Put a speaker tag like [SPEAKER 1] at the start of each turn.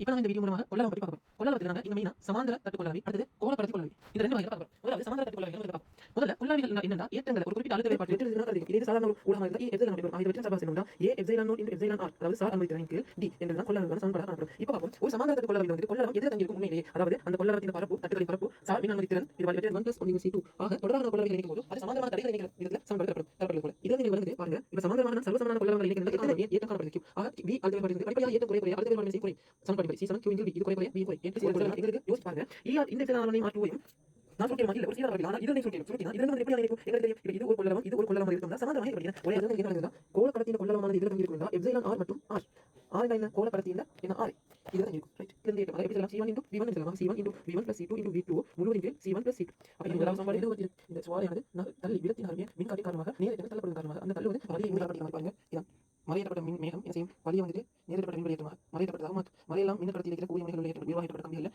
[SPEAKER 1] இப்ப நம்ம இந்த வீடியோ மூலமாக கொள்ளளவு பத்தி பார்க்க போறோம். கொள்ளளவுல நாங்க இங்க மெயினா சமாந்தர தட்டு கொள்ளளவு, அடுத்தது கோளப்படத்தி கொள்ளளவு. இந்த ரெண்டு வகைகளை பார்க்க போறோம். முதல்ல சமாந்தர தட்டு கொள்ளளவு பார்ப்போம். முதல்ல கொள்ளளவுகள் என்னன்னா ஏற்றங்களை ஒரு குறிப்பிட்ட அழுத்த வேறுபாட்டில் இதே சாதாரண ஒரு ஊடகமாக இருந்தால் எப்சிலான் நோட் ஆகிய வெற்றின் சார்பாக சேர்ந்தோம்னா epsilon naught into epsilon r அதாவது சார் அனுமதித்திறன் கீழ் டி என்றுதான் கொள்ளளவுக்கான சமன்பாடாக காணப்படும். இப்ப பார்ப்போம் ஒரு சமாந்தர தட்டு கொள்ளளவில் வந்து கொள்ளளவு எதிர் தங்கியிருக்கும் உண்மையிலேயே அதாவது அந்த கொள்ளளவின் பரப்பு தட்டுகளின் பரப்பு சார் மின் அனுமதித்திறன் இது வெற்றின் 1 + 1 = C2 ஆக தொடரான கொள்ளளவுகளை இணைக்கும் போது அது சமாந்தரமான தடைகளை இணைக்கிற விதத்தில் சமன்பாடு போல இதில் நீங்கள் வந்து பாருங்க இப்ப சமாந்தரமான சர்வசமானமான கொள்ளளவுகளை இணைக்கிற எத்தனை ஏற்றம் காணப்படுகிறது. ஆக V அழுத்த வேறுபாடு படிப்படியாக ஏற்றம் குறைய அடுத்த வேறுபாடு C குறை சமன்பாடு C சமன் Q × V இது குறைய V குறை என்று எங்களுக்கு யோசிச்சு பாருங்க. இந்த எப்சிலான் மாற்றுவோம் நான் சொல்லிட்டேன் இல்ல ஒரு சீரான வகையில் ஆனால் இதனை சொல்லிட்டேன் இதனை வந்து எப்படி அணைக்கும் எங்களுக்கு தெரியும். இப்ப இது ஒரு கொள்ளளவு இது ஒரு கொள்ளளவு இருக்கும்னா சமாந்தரமாக படிக்கிறேன் ஒரே அதுதான் என்ன நடக்குதுன்னா கோளப்படத்தின் கொள்ளளவானது இதில் தங்கி இருக்கும்னா எப்சிலான் R மற்றும் R R என்ன கோளப்படத்தின் என்ன R இதுல தங்கி இருக்கும் ரைட் இந்த ஏற்றம் எப்படி சொல்லலாம் C1 × V1 சொல்லலாம் C1 × V1 + C2 × V2 முழுவதின் கீழ் C1 + C2 அப்ப இந்த சமன்பாடு எது வருது இந்த சுவாலையானது தள்ளி விடத்தின் ஆர்மிய மின்காட்டி காரணமாக நேரடியாக தள்ளப்படுவதன் காரணமாக அந்த தள்ளு வந்து வலியை மின்காட்டி பாருங்க இதான் மறையேற்றப்பட்ட மின் மேகம் என்ன செய்யும் வலியை வந்துட்டு நேரடியாக மின் வெளியேற்றமாக மறையேற்றப்பட்டதாக மறையெல்லாம் மின்கடத்தி இருக்கிற கூடிய முனைகளில் உருவாக்கப்பட்ட கம்பிகள்